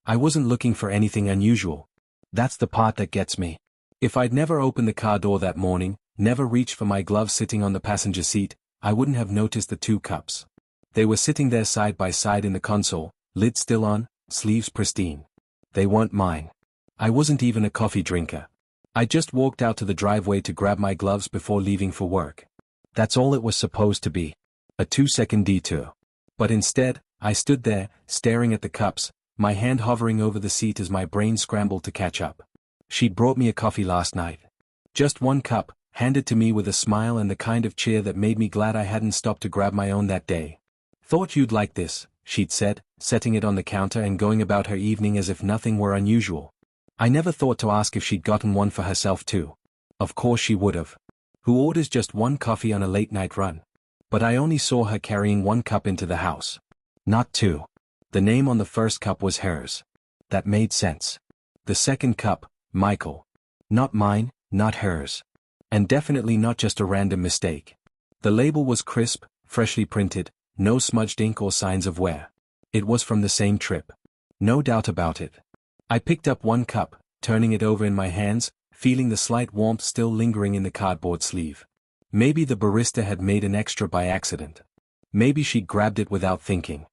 I wasn't looking for anything unusual. That's the part that gets me. If I'd never opened the car door that morning, never reached for my gloves sitting on the passenger seat, I wouldn't have noticed the 2 cups. They were sitting there side by side in the console, lid still on, sleeves pristine. They weren't mine. I wasn't even a coffee drinker. I just walked out to the driveway to grab my gloves before leaving for work. That's all it was supposed to be. A 2-second detour. But instead, I stood there, staring at the cups, my hand hovering over the seat as my brain scrambled to catch up. She'd brought me a coffee last night. Just 1 cup, handed to me with a smile and the kind of cheer that made me glad I hadn't stopped to grab my own that day. "Thought you'd like this," she'd said, setting it on the counter and going about her evening as if nothing were unusual. I never thought to ask if she'd gotten one for herself too. Of course she would've. Who orders just 1 coffee on a late-night run? But I only saw her carrying 1 cup into the house. Not 2. The name on the first cup was hers. That made sense. The second cup, Michael. Not mine, not hers. And definitely not just a random mistake. The label was crisp, freshly printed, no smudged ink or signs of wear. It was from the same trip. No doubt about it. I picked up 1 cup, turning it over in my hands, feeling the slight warmth still lingering in the cardboard sleeve. Maybe the barista had made an extra by accident. Maybe she'd grabbed it without thinking.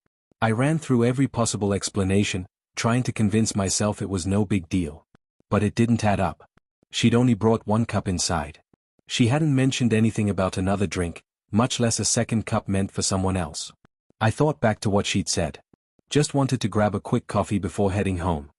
I ran through every possible explanation, trying to convince myself it was no big deal. But it didn't add up. She'd only brought 1 cup inside. She hadn't mentioned anything about another drink, much less a second cup meant for someone else. I thought back to what she'd said. Just wanted to grab a quick coffee before heading home.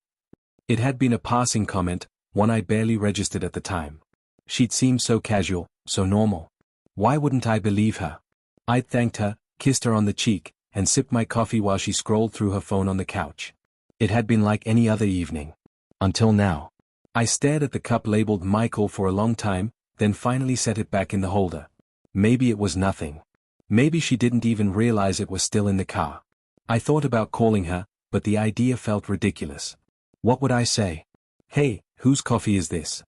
It had been a passing comment, one I barely registered at the time. She'd seemed so casual, so normal. Why wouldn't I believe her? I'd thanked her, kissed her on the cheek, and sipped my coffee while she scrolled through her phone on the couch. It had been like any other evening. Until now. I stared at the cup labeled Michael for a long time, then finally set it back in the holder. Maybe it was nothing. Maybe she didn't even realize it was still in the car. I thought about calling her, but the idea felt ridiculous. What would I say? "Hey, whose coffee is this?"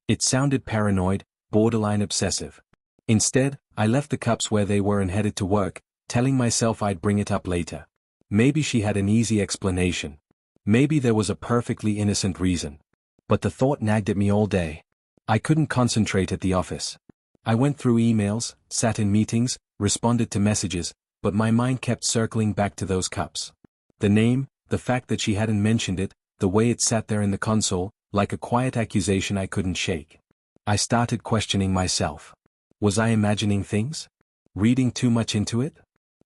It sounded paranoid, borderline obsessive. Instead, I left the cups where they were and headed to work, telling myself I'd bring it up later. Maybe she had an easy explanation. Maybe there was a perfectly innocent reason. But the thought nagged at me all day. I couldn't concentrate at the office. I went through emails, sat in meetings, responded to messages, but my mind kept circling back to those cups. The name, the fact that she hadn't mentioned it, the way it sat there in the console, like a quiet accusation I couldn't shake. I started questioning myself. Was I imagining things? Reading too much into it?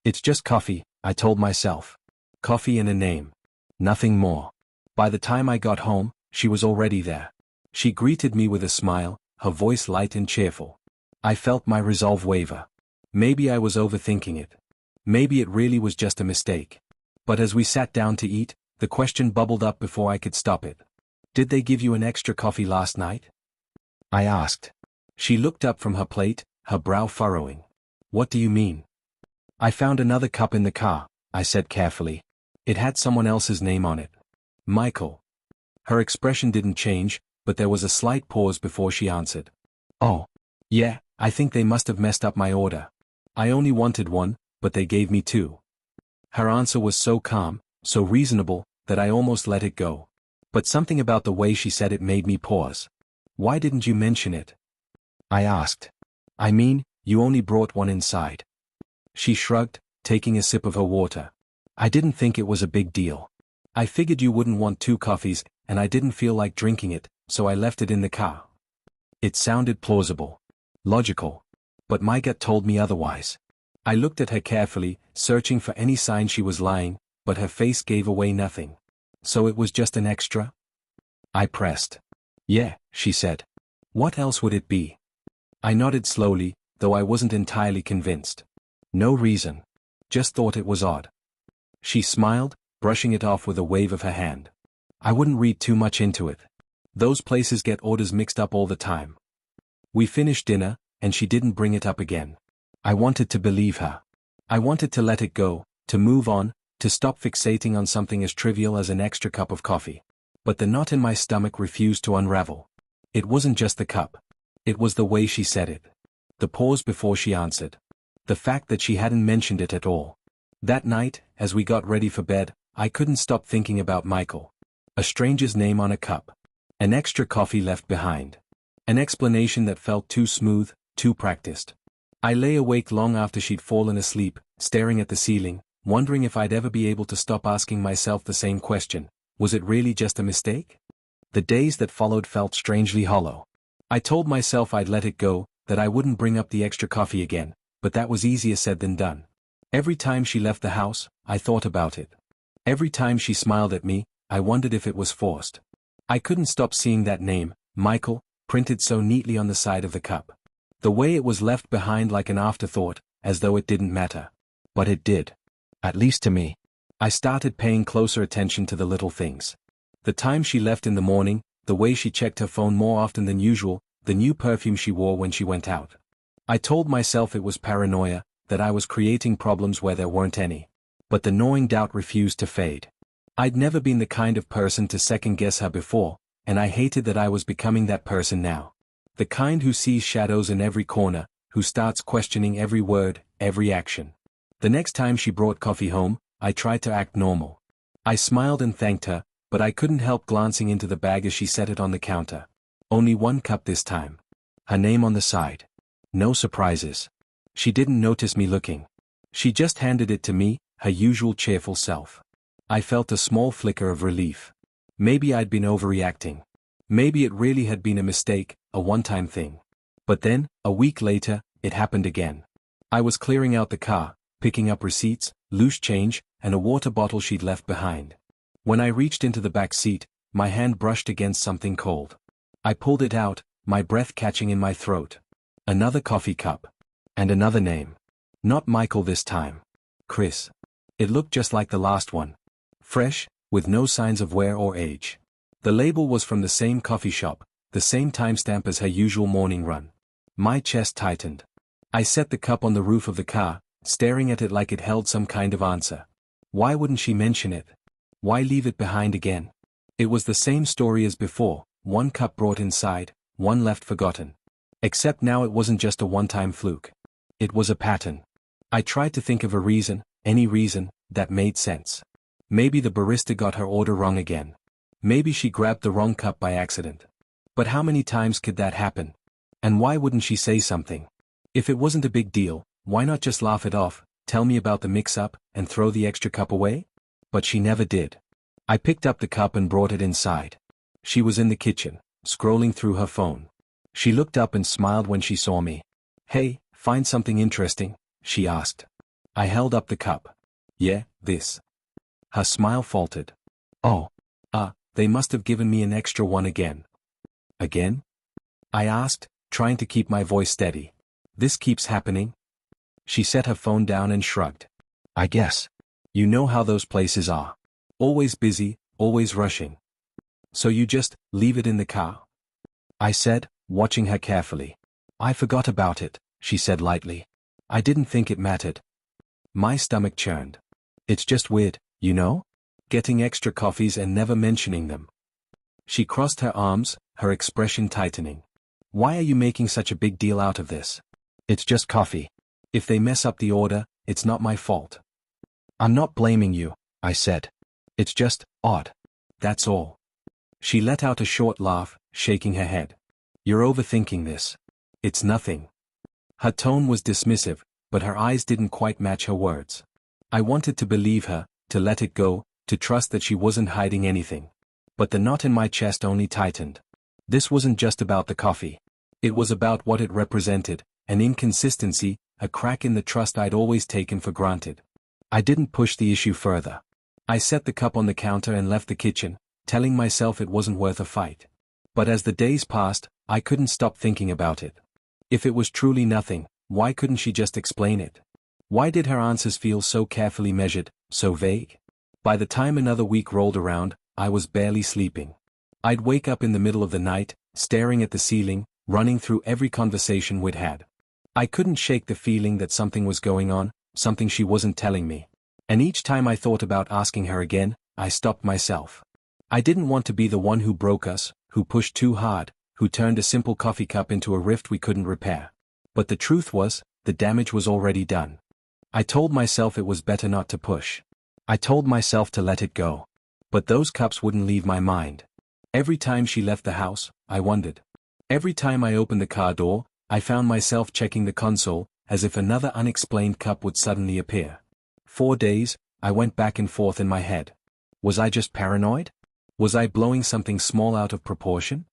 It's just coffee, I told myself. Coffee and a name. Nothing more. By the time I got home, she was already there. She greeted me with a smile, her voice light and cheerful. I felt my resolve waver. Maybe I was overthinking it. Maybe it really was just a mistake. But as we sat down to eat, the question bubbled up before I could stop it. "Did they give you an extra coffee last night?" I asked. She looked up from her plate, her brow furrowing. "What do you mean?" "I found another cup in the car," I said carefully. It had someone else's name on it. Michael. Her expression didn't change, but there was a slight pause before she answered. "Oh. Yeah, I think they must have messed up my order. I only wanted 1, but they gave me 2. Her answer was so calm, so reasonable, that I almost let it go. But something about the way she said it made me pause. "Why didn't you mention it?" I asked. "I mean, you only brought 1 inside." She shrugged, taking a sip of her water. "I didn't think it was a big deal. I figured you wouldn't want 2 coffees, and I didn't feel like drinking it, so I left it in the car." It sounded plausible. Logical. But my gut told me otherwise. I looked at her carefully, searching for any sign she was lying, but her face gave away nothing. "So it was just an extra?" I pressed. "Yeah," she said. "What else would it be?" I nodded slowly, though I wasn't entirely convinced. "No reason. Just thought it was odd." She smiled, brushing it off with a wave of her hand. "I wouldn't read too much into it. Those places get orders mixed up all the time." We finished dinner, and she didn't bring it up again. I wanted to believe her. I wanted to let it go, to move on, to stop fixating on something as trivial as an extra cup of coffee. But the knot in my stomach refused to unravel. It wasn't just the cup. It was the way she said it. The pause before she answered. The fact that she hadn't mentioned it at all. That night, as we got ready for bed, I couldn't stop thinking about Michael. A stranger's name on a cup. An extra coffee left behind. An explanation that felt too smooth, too practiced. I lay awake long after she'd fallen asleep, staring at the ceiling, wondering if I'd ever be able to stop asking myself the same question. Was it really just a mistake? The days that followed felt strangely hollow. I told myself I'd let it go, that I wouldn't bring up the extra coffee again, but that was easier said than done. Every time she left the house, I thought about it. Every time she smiled at me, I wondered if it was forced. I couldn't stop seeing that name, Michael, printed so neatly on the side of the cup. The way it was left behind like an afterthought, as though it didn't matter. But it did. At least to me. I started paying closer attention to the little things. The time she left in the morning, the way she checked her phone more often than usual, the new perfume she wore when she went out. I told myself it was paranoia, that I was creating problems where there weren't any. But the gnawing doubt refused to fade. I'd never been the kind of person to second-guess her before, and I hated that I was becoming that person now. The kind who sees shadows in every corner, who starts questioning every word, every action. The next time she brought coffee home, I tried to act normal. I smiled and thanked her, but I couldn't help glancing into the bag as she set it on the counter. Only one cup this time. Her name on the side. No surprises. She didn't notice me looking. She just handed it to me, her usual cheerful self. I felt a small flicker of relief. Maybe I'd been overreacting. Maybe it really had been a mistake, a one-time thing. But then, a week later, it happened again. I was clearing out the car, picking up receipts, loose change, and a water bottle she'd left behind. When I reached into the back seat, my hand brushed against something cold. I pulled it out, my breath catching in my throat. Another coffee cup. And another name. Not Michael this time. Chris. It looked just like the last one. Fresh, with no signs of wear or age. The label was from the same coffee shop, the same timestamp as her usual morning run. My chest tightened. I set the cup on the roof of the car, staring at it like it held some kind of answer. Why wouldn't she mention it? Why leave it behind again? It was the same story as before, one cup brought inside, one left forgotten. Except now it wasn't just a one-time fluke. It was a pattern. I tried to think of a reason, any reason, that made sense. Maybe the barista got her order wrong again. Maybe she grabbed the wrong cup by accident. But how many times could that happen? And why wouldn't she say something? If it wasn't a big deal, why not just laugh it off, tell me about the mix-up, and throw the extra cup away? But she never did. I picked up the cup and brought it inside. She was in the kitchen, scrolling through her phone. She looked up and smiled when she saw me. Hey, find something interesting? She asked. I held up the cup. Yeah, this. Her smile faltered. Oh. They must have given me an extra one again. Again? I asked, trying to keep my voice steady. This keeps happening? She set her phone down and shrugged. I guess. You know how those places are. Always busy, always rushing. So you just leave it in the car? I said, watching her carefully. I forgot about it, she said lightly. I didn't think it mattered. My stomach churned. It's just weird, you know? Getting extra coffees and never mentioning them. She crossed her arms, her expression tightening. Why are you making such a big deal out of this? It's just coffee. If they mess up the order, it's not my fault. I'm not blaming you, I said. It's just odd. That's all. She let out a short laugh, shaking her head. You're overthinking this. It's nothing. Her tone was dismissive, but her eyes didn't quite match her words. I wanted to believe her, to let it go, to trust that she wasn't hiding anything. But the knot in my chest only tightened. This wasn't just about the coffee. It was about what it represented, an inconsistency, a crack in the trust I'd always taken for granted. I didn't push the issue further. I set the cup on the counter and left the kitchen, telling myself it wasn't worth a fight. But as the days passed, I couldn't stop thinking about it. If it was truly nothing, why couldn't she just explain it? Why did her answers feel so carefully measured, so vague? By the time another week rolled around, I was barely sleeping. I'd wake up in the middle of the night, staring at the ceiling, running through every conversation we'd had. I couldn't shake the feeling that something was going on, something she wasn't telling me. And each time I thought about asking her again, I stopped myself. I didn't want to be the one who broke us, who pushed too hard, who turned a simple coffee cup into a rift we couldn't repair. But the truth was, the damage was already done. I told myself it was better not to push. I told myself to let it go. But those cups wouldn't leave my mind. Every time she left the house, I wondered. Every time I opened the car door, I found myself checking the console, as if another unexplained cup would suddenly appear. 4 days, I went back and forth in my head. Was I just paranoid? Was I blowing something small out of proportion?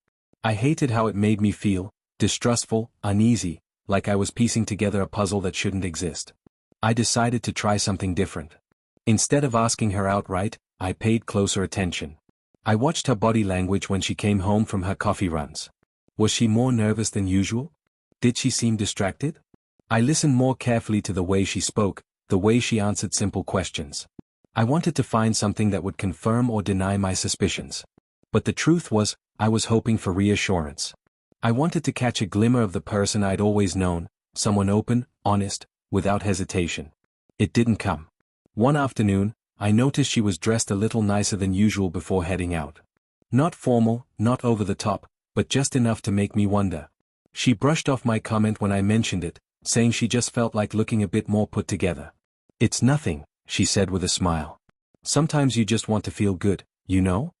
I hated how it made me feel, distrustful, uneasy, like I was piecing together a puzzle that shouldn't exist. I decided to try something different. Instead of asking her outright, I paid closer attention. I watched her body language when she came home from her coffee runs. Was she more nervous than usual? Did she seem distracted? I listened more carefully to the way she spoke, the way she answered simple questions. I wanted to find something that would confirm or deny my suspicions. But the truth was, I was hoping for reassurance. I wanted to catch a glimmer of the person I'd always known, someone open, honest, without hesitation. It didn't come. One afternoon, I noticed she was dressed a little nicer than usual before heading out. Not formal, not over the top, but just enough to make me wonder. She brushed off my comment when I mentioned it, saying she just felt like looking a bit more put together. "It's nothing," she said with a smile. "Sometimes you just want to feel good, you know?"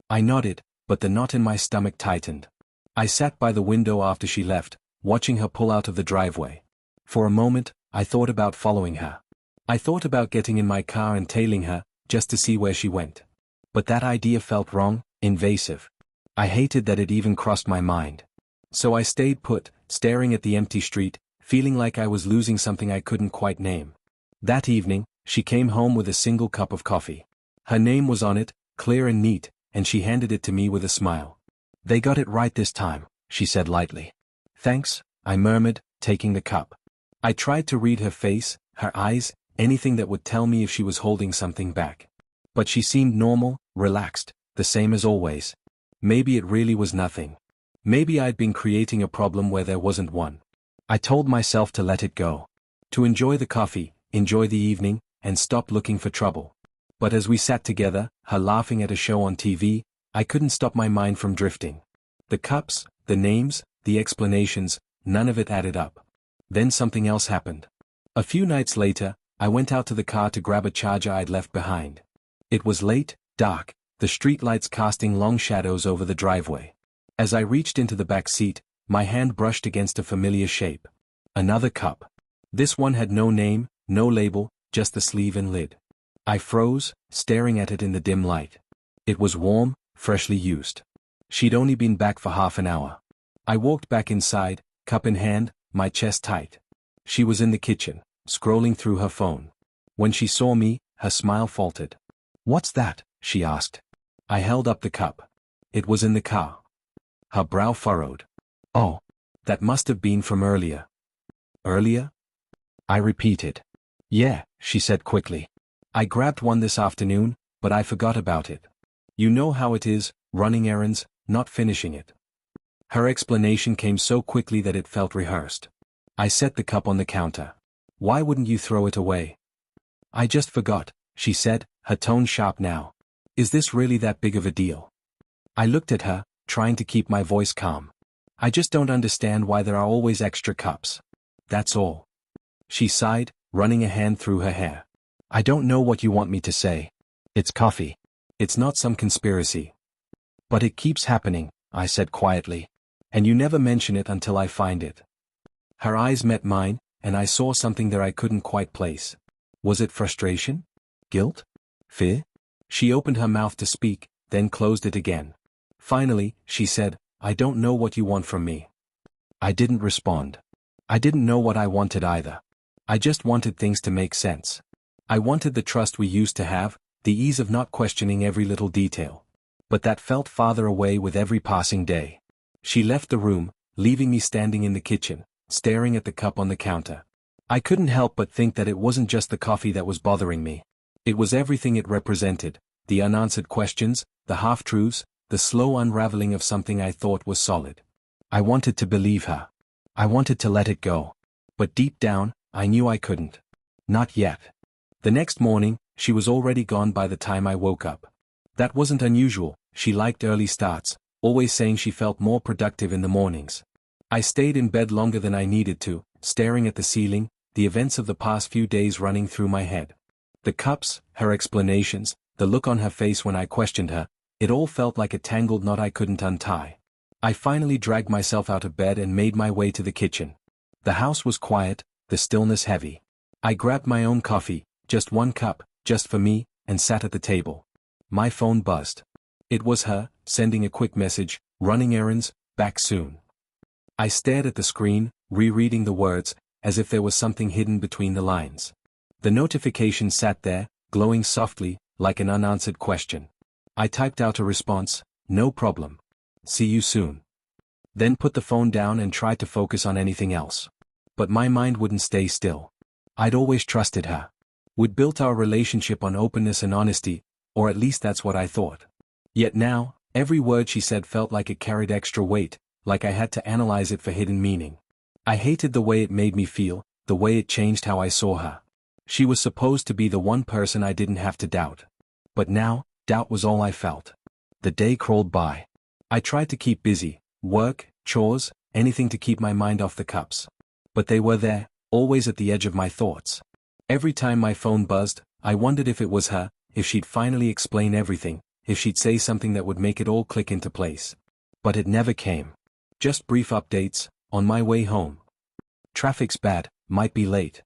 I nodded, but the knot in my stomach tightened. I sat by the window after she left, watching her pull out of the driveway. For a moment, I thought about following her. I thought about getting in my car and tailing her, just to see where she went. But that idea felt wrong, invasive. I hated that it even crossed my mind. So I stayed put, staring at the empty street, feeling like I was losing something I couldn't quite name. That evening, she came home with a single cup of coffee. Her name was on it, clear and neat, and she handed it to me with a smile. "They got it right this time," she said lightly. "Thanks," I murmured, taking the cup. I tried to read her face, her eyes, anything that would tell me if she was holding something back. But she seemed normal, relaxed, the same as always. Maybe it really was nothing. Maybe I'd been creating a problem where there wasn't one. I told myself to let it go. To enjoy the coffee, enjoy the evening, and stop looking for trouble. But as we sat together, her laughing at a show on TV, I couldn't stop my mind from drifting. The cups, the names, the explanations, none of it added up. Then something else happened. A few nights later, I went out to the car to grab a charger I'd left behind. It was late, dark, the streetlights casting long shadows over the driveway. As I reached into the back seat, my hand brushed against a familiar shape. Another cup. This one had no name, no label, just the sleeve and lid. I froze, staring at it in the dim light. It was warm, freshly used. She'd only been back for half an hour. I walked back inside, cup in hand, my chest tight. She was in the kitchen, scrolling through her phone. When she saw me, her smile faltered. "What's that?" she asked. I held up the cup. It was in the car. Her brow furrowed. "Oh, that must have been from earlier." "Earlier?" I repeated. "Yeah," she said quickly. "I grabbed one this afternoon, but I forgot about it. You know how it is, running errands, not finishing it." Her explanation came so quickly that it felt rehearsed. I set the cup on the counter. "Why wouldn't you throw it away?" "I just forgot," she said, her tone sharp now. "Is this really that big of a deal?" I looked at her, trying to keep my voice calm. "I just don't understand why there are always extra cups. That's all." She sighed, running a hand through her hair. "I don't know what you want me to say. It's coffee. It's not some conspiracy." "But it keeps happening," I said quietly. "And you never mention it until I find it." Her eyes met mine, and I saw something there I couldn't quite place. Was it frustration? Guilt? Fear? She opened her mouth to speak, then closed it again. Finally, she said, "I don't know what you want from me." I didn't respond. I didn't know what I wanted either. I just wanted things to make sense. I wanted the trust we used to have, the ease of not questioning every little detail. But that felt farther away with every passing day. She left the room, leaving me standing in the kitchen, staring at the cup on the counter. I couldn't help but think that it wasn't just the coffee that was bothering me. It was everything it represented, the unanswered questions, the half-truths, the slow unraveling of something I thought was solid. I wanted to believe her. I wanted to let it go. But deep down, I knew I couldn't. Not yet. The next morning, she was already gone by the time I woke up. That wasn't unusual, she liked early starts, always saying she felt more productive in the mornings. I stayed in bed longer than I needed to, staring at the ceiling, the events of the past few days running through my head. The cups, her explanations, the look on her face when I questioned her, it all felt like a tangled knot I couldn't untie. I finally dragged myself out of bed and made my way to the kitchen. The house was quiet, the stillness heavy. I grabbed my own coffee, just one cup, just for me, and sat at the table. My phone buzzed. It was her, sending a quick message, running errands, back soon. I stared at the screen, rereading the words, as if there was something hidden between the lines. The notification sat there, glowing softly, like an unanswered question. I typed out a response, no problem. See you soon. Then put the phone down and tried to focus on anything else. But my mind wouldn't stay still. I'd always trusted her. We'd built our relationship on openness and honesty, or at least that's what I thought. Yet now, every word she said felt like it carried extra weight, like I had to analyze it for hidden meaning. I hated the way it made me feel, the way it changed how I saw her. She was supposed to be the one person I didn't have to doubt. But now, doubt was all I felt. The day crawled by. I tried to keep busy, work, chores, anything to keep my mind off the cups. But they were there, always at the edge of my thoughts. Every time my phone buzzed, I wondered if it was her, if she'd finally explain everything, if she'd say something that would make it all click into place. But it never came. Just brief updates, on my way home. Traffic's bad, might be late.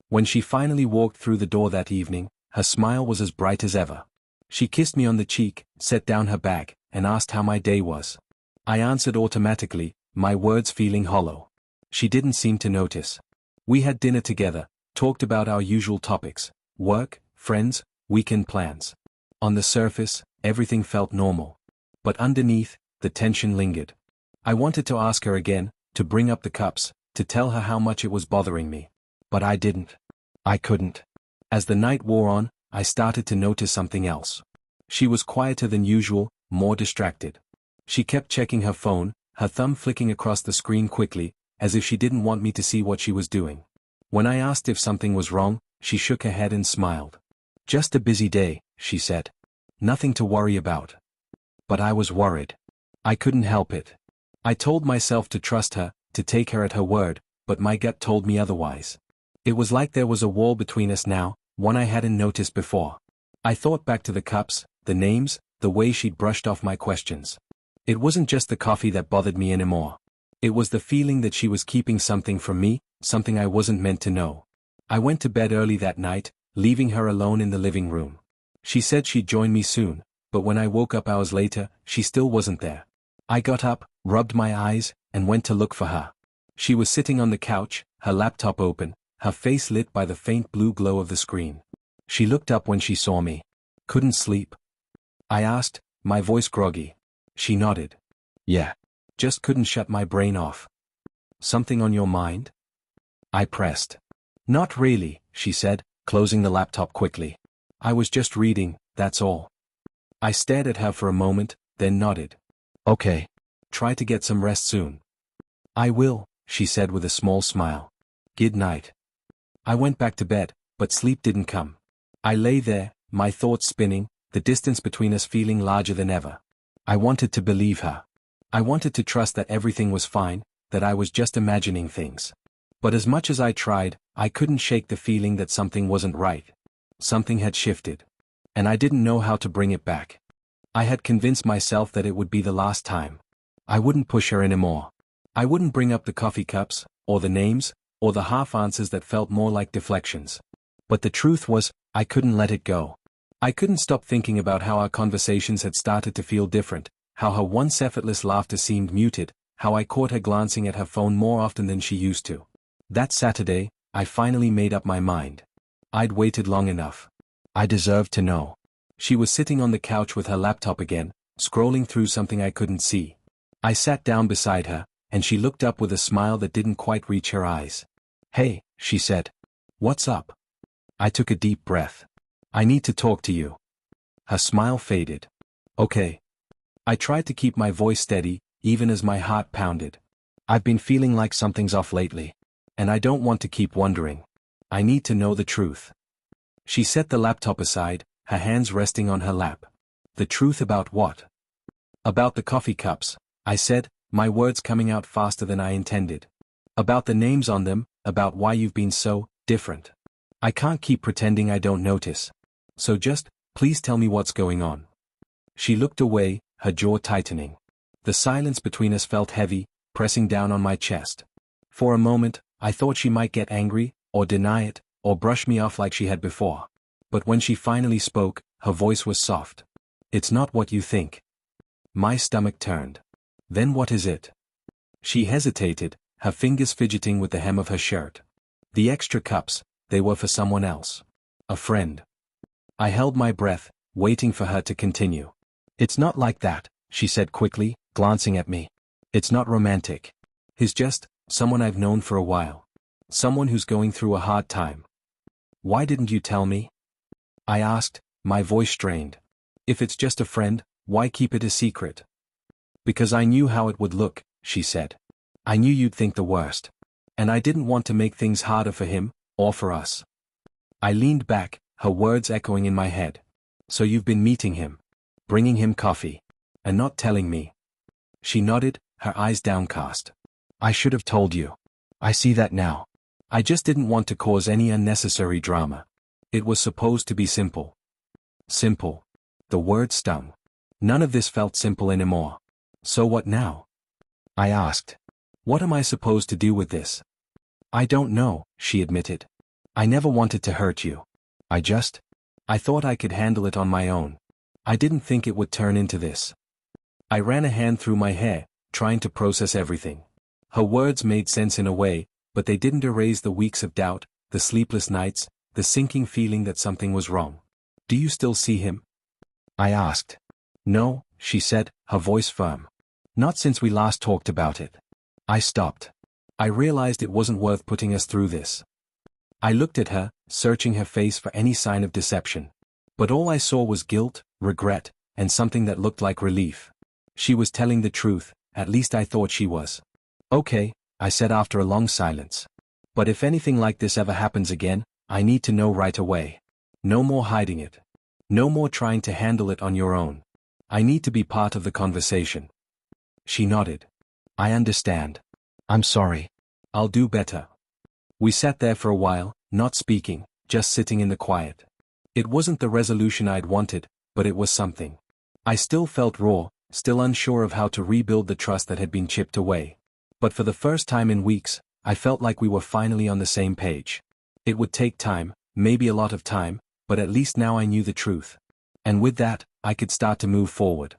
When she finally walked through the door that evening, her smile was as bright as ever. She kissed me on the cheek, set down her bag, and asked how my day was. I answered automatically, my words feeling hollow. She didn't seem to notice. We had dinner together, talked about our usual topics, work, friends, weekend plans. On the surface, everything felt normal. But underneath, the tension lingered. I wanted to ask her again, to bring up the cups, to tell her how much it was bothering me. But I didn't. I couldn't. As the night wore on, I started to notice something else. She was quieter than usual, more distracted. She kept checking her phone, her thumb flicking across the screen quickly, as if she didn't want me to see what she was doing. When I asked if something was wrong, she shook her head and smiled. Just a busy day, she said. Nothing to worry about. But I was worried. I couldn't help it. I told myself to trust her, to take her at her word, but my gut told me otherwise. It was like there was a wall between us now, one I hadn't noticed before. I thought back to the cups, the names, the way she'd brushed off my questions. It wasn't just the coffee that bothered me anymore. It was the feeling that she was keeping something from me, something I wasn't meant to know. I went to bed early that night, leaving her alone in the living room. She said she'd join me soon, but when I woke up hours later, she still wasn't there. I got up, rubbed my eyes, and went to look for her. She was sitting on the couch, her laptop open, her face lit by the faint blue glow of the screen. She looked up when she saw me. Couldn't sleep? I asked, my voice groggy. She nodded. Yeah. Just couldn't shut my brain off. Something on your mind? I pressed. Not really, she said, closing the laptop quickly. I was just reading, that's all. I stared at her for a moment, then nodded. Okay. Try to get some rest soon. I will, she said with a small smile. Good night. I went back to bed, but sleep didn't come. I lay there, my thoughts spinning, the distance between us feeling larger than ever. I wanted to believe her. I wanted to trust that everything was fine, that I was just imagining things. But as much as I tried, I couldn't shake the feeling that something wasn't right. Something had shifted. And I didn't know how to bring it back. I had convinced myself that it would be the last time. I wouldn't push her anymore. I wouldn't bring up the coffee cups, or the names, or the half answers that felt more like deflections. But the truth was, I couldn't let it go. I couldn't stop thinking about how our conversations had started to feel different, how her once effortless laughter seemed muted, how I caught her glancing at her phone more often than she used to. That Saturday, I finally made up my mind. I'd waited long enough. I deserved to know. She was sitting on the couch with her laptop again, scrolling through something I couldn't see. I sat down beside her, and she looked up with a smile that didn't quite reach her eyes. Hey, she said. What's up? I took a deep breath. I need to talk to you. Her smile faded. Okay. I tried to keep my voice steady, even as my heart pounded. I've been feeling like something's off lately. And I don't want to keep wondering. I need to know the truth. She set the laptop aside, her hands resting on her lap. The truth about what? About the coffee cups, I said, my words coming out faster than I intended. About the names on them, about why you've been so different. I can't keep pretending I don't notice. So just Please tell me what's going on. She looked away, her jaw tightening. The silence between us felt heavy, pressing down on my chest. For a moment, I thought she might get angry, or deny it, or brush me off like she had before. But when she finally spoke, her voice was soft. It's not what you think. My stomach turned. Then what is it? She hesitated, her fingers fidgeting with the hem of her shirt. The extra cups, they were for someone else. A friend. I held my breath, waiting for her to continue. It's not like that, she said quickly, glancing at me. It's not romantic. He's just someone I've known for a while. Someone who's going through a hard time. Why didn't you tell me? I asked, my voice strained. If it's just a friend, why keep it a secret? Because I knew how it would look, she said. I knew you'd think the worst. And I didn't want to make things harder for him, or for us. I leaned back, her words echoing in my head. So you've been meeting him, bringing him coffee, and not telling me. She nodded, her eyes downcast. I should have told you. I see that now. I just didn't want to cause any unnecessary drama. It was supposed to be simple. Simple. The word stung. None of this felt simple anymore. So what now? I asked. What am I supposed to do with this? I don't know, she admitted. I never wanted to hurt you. I thought I could handle it on my own. I didn't think it would turn into this. I ran a hand through my hair, trying to process everything. Her words made sense in a way, but they didn't erase the weeks of doubt, the sleepless nights, the sinking feeling that something was wrong. Do you still see him? I asked. No, she said, her voice firm. Not since we last talked about it. I stopped. I realized it wasn't worth putting us through this. I looked at her, searching her face for any sign of deception. But all I saw was guilt, regret, and something that looked like relief. She was telling the truth, at least I thought she was. Okay, I said after a long silence. But if anything like this ever happens again, I need to know right away. No more hiding it. No more trying to handle it on your own. I need to be part of the conversation. She nodded. I understand. I'm sorry. I'll do better. We sat there for a while, not speaking, just sitting in the quiet. It wasn't the resolution I'd wanted, but it was something. I still felt raw, still unsure of how to rebuild the trust that had been chipped away. But for the first time in weeks, I felt like we were finally on the same page. It would take time, maybe a lot of time, but at least now I knew the truth. And with that, I could start to move forward.